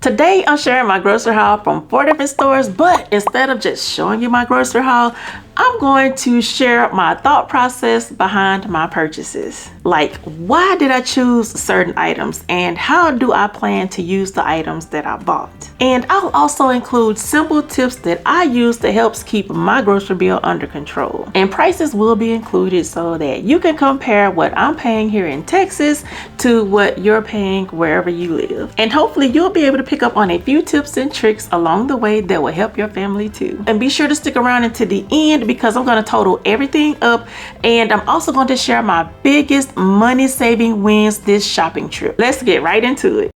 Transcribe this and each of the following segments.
Today I'm sharing my grocery haul from 4 different stores, but instead of just showing you my grocery haul, I'm going to share my thought process behind my purchases. Like, why did I choose certain items and how do I plan to use the items that I bought? And I'll also include simple tips that I use that helps keep my grocery bill under control. And prices will be included so that you can compare what I'm paying here in Texas to what you're paying wherever you live. And hopefully you'll be able to pick up on a few tips and tricks along the way that will help your family too. And be sure to stick around until the end because I'm going to total everything up, and I'm also going to share my biggest money saving wins this shopping trip. Let's get right into it.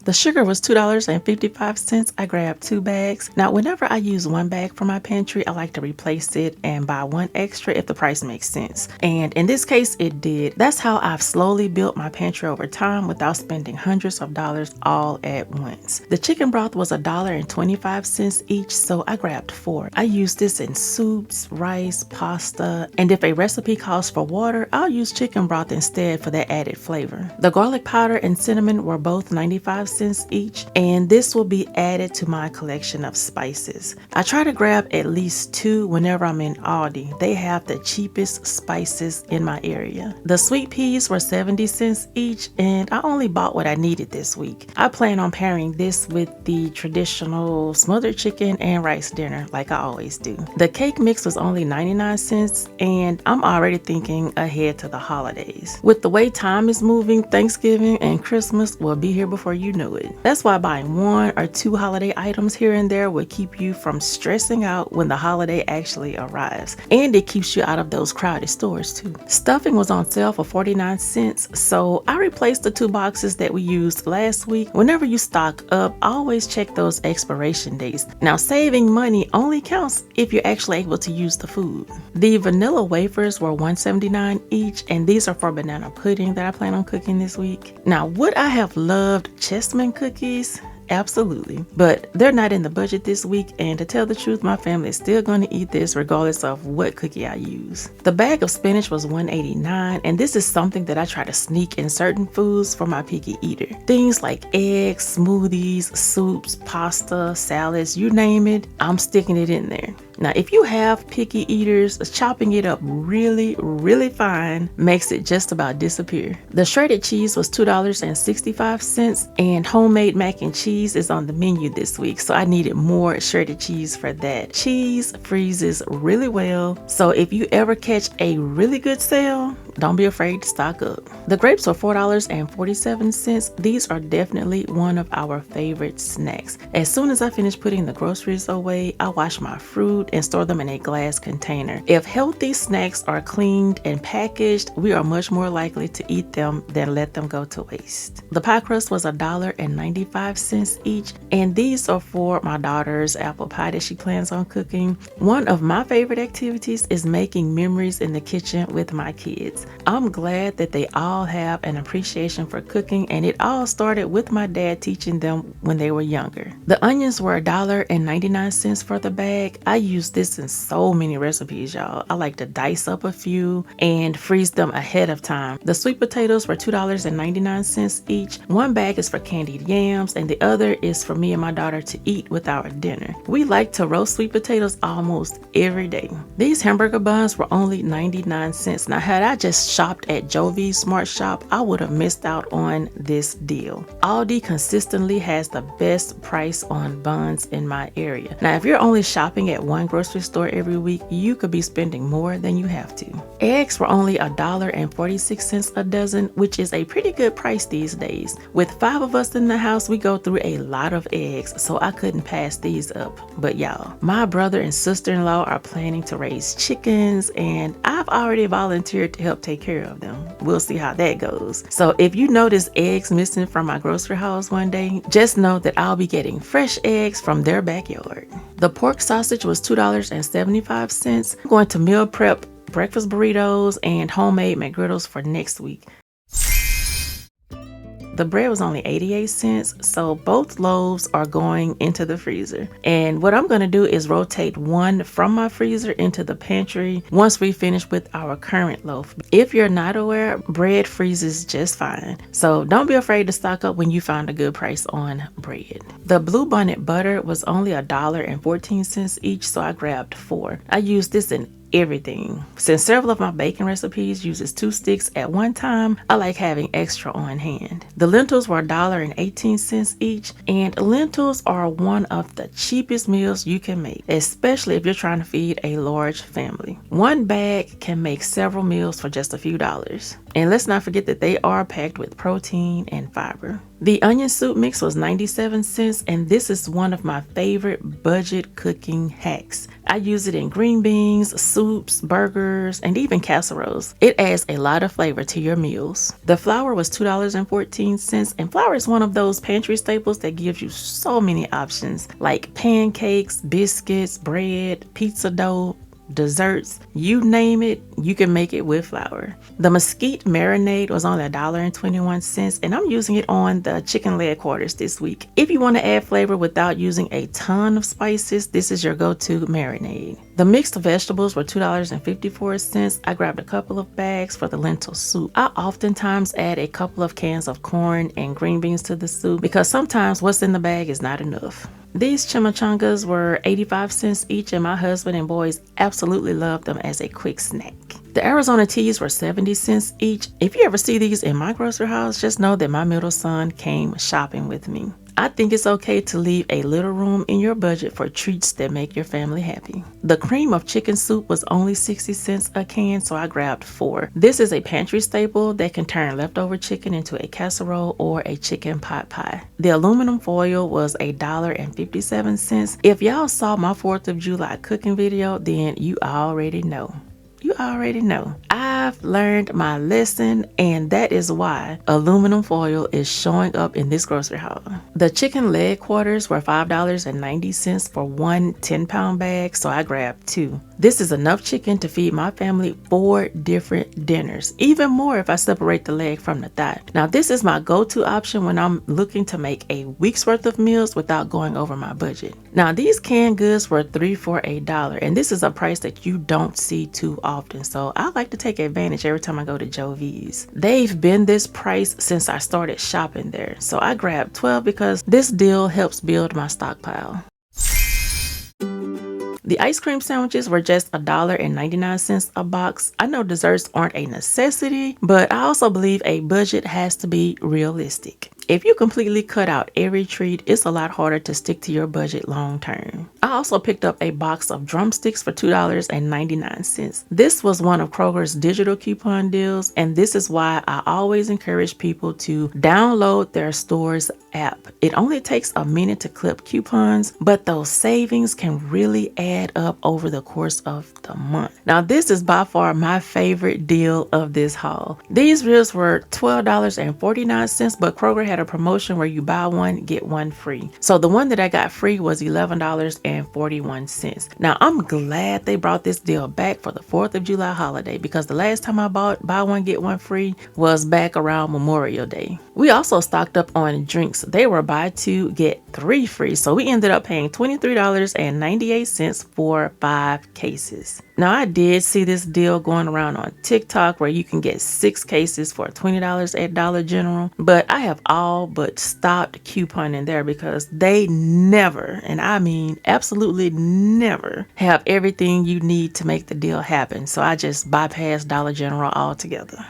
The sugar was $2.55. I grabbed 2 bags. Now, whenever I use 1 bag for my pantry, I like to replace it and buy 1 extra if the price makes sense. And in this case, it did. That's how I've slowly built my pantry over time without spending hundreds of dollars all at once. The chicken broth was $1.25 each, so I grabbed 4. I use this in soups, rice, pasta, and if a recipe calls for water, I'll use chicken broth instead for that added flavor. The garlic powder and cinnamon were both 95 cents each, and this will be added to my collection of spices. I try to grab at least 2 whenever I'm in Aldi. They have the cheapest spices in my area. The sweet peas were 70 cents each, and I only bought what I needed this week. I plan on pairing this with the traditional smothered chicken and rice dinner like I always do. The cake mix was only 99 cents, and I'm already thinking ahead to the holidays. With the way time is moving, Thanksgiving and Christmas will be here before you know it. That's why buying 1 or 2 holiday items here and there will keep you from stressing out when the holiday actually arrives. And it keeps you out of those crowded stores too. Stuffing was on sale for 49 cents, so I replaced the 2 boxes that we used last week. Whenever you stock up, always check those expiration dates. Now, saving money only counts if you're actually able to use the food. The vanilla wafers were $1.79 each, and these are for banana pudding that I plan on cooking this week. Now, would I have loved chestnut cookies? Absolutely, but they're not in the budget this week, and to tell the truth, my family is still going to eat this regardless of what cookie I use. The bag of spinach was $1.89, and this is something that I try to sneak in certain foods for my picky eater. Things like eggs, smoothies, soups, pasta, salads, you name it, I'm sticking it in there. Now, if you have picky eaters, chopping it up really, really fine makes it just about disappear. The shredded cheese was $2.65, and homemade mac and cheese is on the menu this week, so I needed more shredded cheese for that. Cheese freezes really well, so if you ever catch a really good sale, don't be afraid to stock up. The grapes were $4.47. These are definitely one of our favorite snacks. As soon as I finish putting the groceries away, I wash my fruit and store them in a glass container. If healthy snacks are cleaned and packaged, we are much more likely to eat them than let them go to waste. The pie crust was $1.95 each, and these are for my daughter's apple pie that she plans on cooking. One of my favorite activities is making memories in the kitchen with my kids. I'm glad that they all have an appreciation for cooking, and it all started with my dad teaching them when they were younger. The onions were $1.99 for the bag. I use this in so many recipes, y'all. I like to dice up a few and freeze them ahead of time. The sweet potatoes were $2.99 each. 1 bag is for candied yams, and the other is for me and my daughter to eat with our dinner. We like to roast sweet potatoes almost every day. These hamburger buns were only 99 cents. Now, had I just shopped at Jovi's Smart Shop, I would have missed out on this deal. Aldi consistently has the best price on buns in my area. Now, if you're only shopping at one grocery store every week, you could be spending more than you have to. Eggs were only $1.46 a dozen, which is a pretty good price these days. With 5 of us in the house, we go through a lot of eggs, so I couldn't pass these up. But y'all, my brother and sister-in-law are planning to raise chickens, and I've already volunteered to help take care of them. We'll see how that goes. So if you notice eggs missing from my grocery hauls one day, just know that I'll be getting fresh eggs from their backyard. The pork sausage was $2.75. I'm going to meal prep breakfast burritos and homemade McGriddles for next week. The bread was only 88 cents, so both loaves are going into the freezer. And what I'm going to do is rotate one from my freezer into the pantry once we finish with our current loaf. If you're not aware, bread freezes just fine. So don't be afraid to stock up when you find a good price on bread. The Bluebonnet butter was only $1.14 each, so I grabbed 4. I used this in everything. Since several of my baking recipes uses 2 sticks at one time, I like having extra on hand. The lentils were $1.18 each, and lentils are one of the cheapest meals you can make, especially if you're trying to feed a large family. One bag can make several meals for just a few dollars. And let's not forget that they are packed with protein and fiber. The onion soup mix was 97 cents, and this is one of my favorite budget cooking hacks. I use it in green beans, soups, burgers, and even casseroles. It adds a lot of flavor to your meals. The flour was $2.14, and flour is one of those pantry staples that gives you so many options, like pancakes, biscuits, bread, pizza dough, desserts, you name it, you can make it with flour. The mesquite marinade was only $1.21, and I'm using it on the chicken leg quarters this week. If you want to add flavor without using a ton of spices, this is your go-to marinade. The mixed vegetables were $2.54. I grabbed a couple of bags for the lentil soup. I oftentimes add a couple of cans of corn and green beans to the soup because sometimes what's in the bag is not enough. These chimichangas were 85 cents each, and my husband and boys absolutely love them as a quick snack. The Arizona teas were 70 cents each. If you ever see these in my grocery house, just know that my middle son came shopping with me. I think it's okay to leave a little room in your budget for treats that make your family happy. The cream of chicken soup was only 60 cents a can, so I grabbed 4. This is a pantry staple that can turn leftover chicken into a casserole or a chicken pot pie. The aluminum foil was $1.57. If y'all saw my 4th of July cooking video, then you already know. You already know. I've learned my lesson, and that is why aluminum foil is showing up in this grocery haul. The chicken leg quarters were $5.90 for one 10-pound bag, so I grabbed 2. This is enough chicken to feed my family 4 different dinners, even more if I separate the leg from the thigh. Now, this is my go-to option when I'm looking to make a week's worth of meals without going over my budget. Now, these canned goods were 3 for $1, and this is a price that you don't see too often, so I like to take advantage every time I go to Joe V's. They've been this price since I started shopping there, so I grabbed 12 because this deal helps build my stockpile. The ice cream sandwiches were just $1.99 a box. I know desserts aren't a necessity, but I also believe a budget has to be realistic. If you completely cut out every treat, it's a lot harder to stick to your budget long term. I also picked up a box of drumsticks for $2.99. This was one of Kroger's digital coupon deals, and this is why I always encourage people to download their store's app. It only takes a minute to clip coupons, but those savings can really add up over the course of the month. Now, this is by far my favorite deal of this haul. These ribs were $12.49, but Kroger had a promotion where you buy one, get one free. So the one that I got free was $11.41. Now, I'm glad they brought this deal back for the 4th of July holiday because the last time I bought buy one, get one free was back around Memorial Day. We also stocked up on drinks. They were buy 2, get 3 free. So we ended up paying $23.98 for 5 cases. Now, I did see this deal going around on TikTok where you can get 6 cases for $20 at Dollar General, but I have all but stopped couponing there because they never, and I mean absolutely never, have everything you need to make the deal happen. So I just bypassed Dollar General altogether.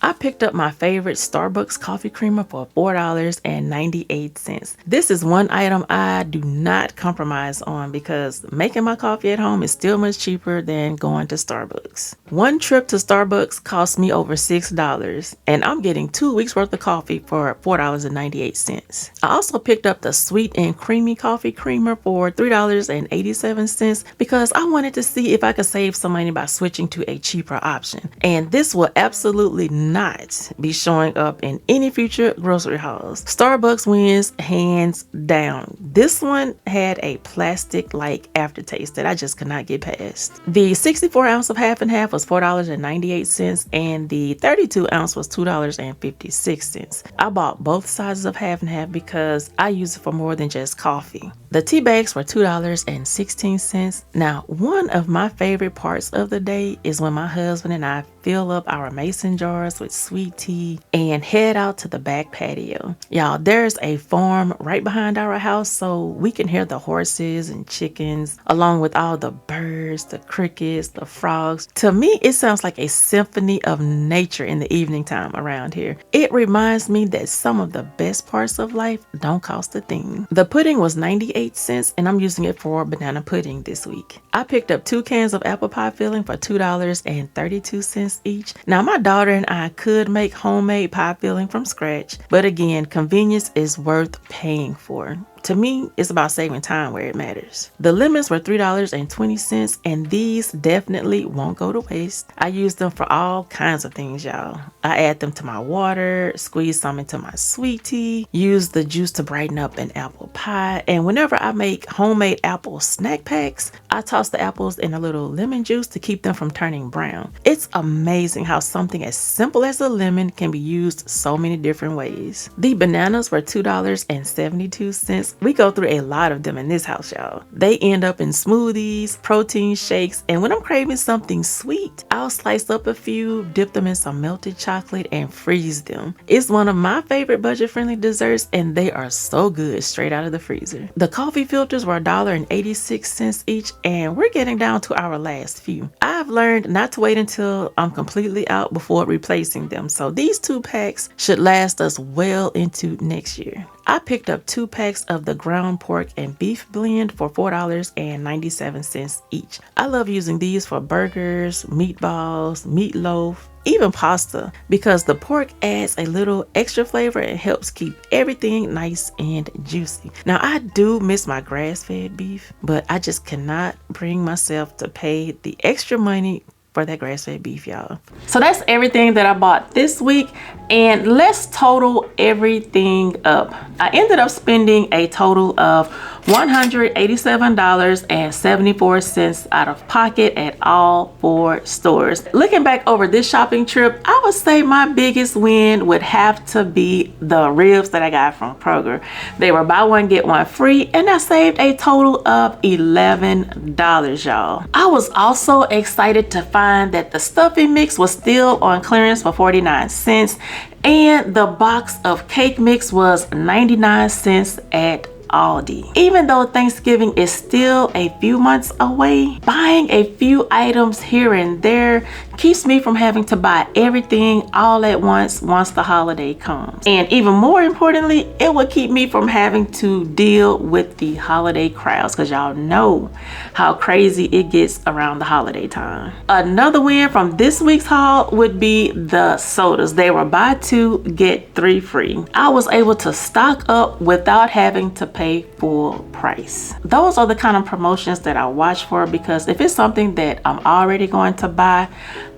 I picked up my favorite Starbucks coffee creamer for $4.98. This is one item I do not compromise on because making my coffee at home is still much cheaper than going to Starbucks. One trip to Starbucks cost me over $6, and I'm getting 2 weeks worth of coffee for $4.98. I also picked up the sweet and creamy coffee creamer for $3.87 because I wanted to see if I could save some money by switching to a cheaper option. And this will absolutely not not be showing up in any future grocery hauls. Starbucks wins hands down. This one had a plastic-like aftertaste that I just could not get past. The 64 ounce of half and half was $4.98 and the 32 ounce was $2.56. I bought both sizes of half and half because I use it for more than just coffee. The tea bags were $2.16. Now, one of my favorite parts of the day is when my husband and I fill up our mason jars with sweet tea and head out to the back patio. Y'all, there's a farm right behind our house, so we can hear the horses and chickens along with all the birds, the crickets, the frogs. To me, it sounds like a symphony of nature in the evening time around here. It reminds me that some of the best parts of life don't cost a thing. The pudding was 98 cents and I'm using it for banana pudding this week. I picked up 2 cans of apple pie filling for $2.32 each. Now, my daughter and I could make homemade pie filling from scratch, but again, convenience is worth paying for. To me, it's about saving time where it matters. The lemons were $3.20, and these definitely won't go to waste. I use them for all kinds of things, y'all. I add them to my water, squeeze some into my sweet tea, use the juice to brighten up an apple pie, and whenever I make homemade apple snack packs, I toss the apples in a little lemon juice to keep them from turning brown. It's amazing how something as simple as a lemon can be used so many different ways. The bananas were $2.72. We go through a lot of them in this house, y'all. They end up in smoothies, protein shakes, and when I'm craving something sweet, I'll slice up a few, dip them in some melted chocolate, and freeze them. It's one of my favorite budget-friendly desserts, and they are so good straight out of the freezer. The coffee filters were $1.86 each, and we're getting down to our last few. I've learned not to wait until I'm completely out before replacing them, so these 2 packs should last us well into next year. I picked up 2 packs of the ground pork and beef blend for $4.97 each. I love using these for burgers, meatballs, meatloaf, even pasta, because the pork adds a little extra flavor and helps keep everything nice and juicy. Now, I do miss my grass-fed beef, but I just cannot bring myself to pay the extra money for that grass-fed beef, y'all. So that's everything that I bought this week, and let's total everything up. I ended up spending a total of $187.74 out of pocket at all 4 stores. Looking back over this shopping trip, I would say my biggest win would have to be the ribs that I got from Kroger. They were buy one get one free, and I saved a total of $11, y'all. I was also excited to find that the stuffing mix was still on clearance for 49 cents, and the box of cake mix was 99 cents at Aldi. Even though Thanksgiving is still a few months away, buying a few items here and there keeps me from having to buy everything all at once the holiday comes. And even more importantly, it will keep me from having to deal with the holiday crowds, because y'all know how crazy it gets around the holiday time. Another win from this week's haul would be the sodas. They were buy 2 get 3 free. I was able to stock up without having to pay full price. Those are the kind of promotions that I watch for, because if it's something that I'm already going to buy,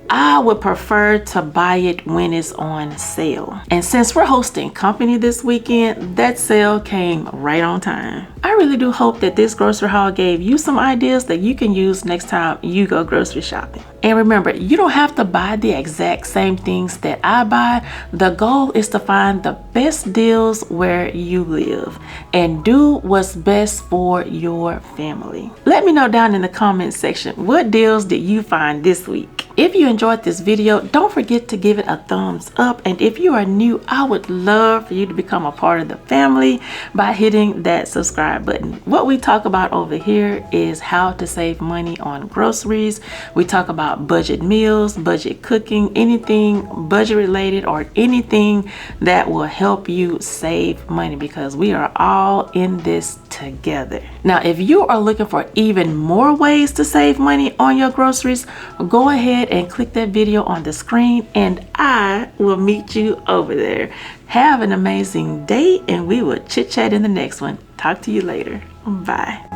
I would prefer to buy it when it's on sale. And since we're hosting company this weekend, that sale came right on time. I really do hope that this grocery haul gave you some ideas that you can use next time you go grocery shopping. And remember, you don't have to buy the exact same things that I buy. The goal is to find the best deals where you live and do what's best for your family. Let me know down in the comments section, what deals did you find this week? If you enjoyed this video, don't forget to give it a thumbs up. And if you are new, I would love for you to become a part of the family by hitting that subscribe button. What we talk about over here is how to save money on groceries. We talk about budget meals, budget cooking, anything budget related or anything that will help you save money, because we are all in this together. Now, if you are looking for even more ways to save money on your groceries, go ahead and click that video on the screen and I will meet you over there. Have an amazing day and we will chit chat in the next one. Talk to you later. Bye.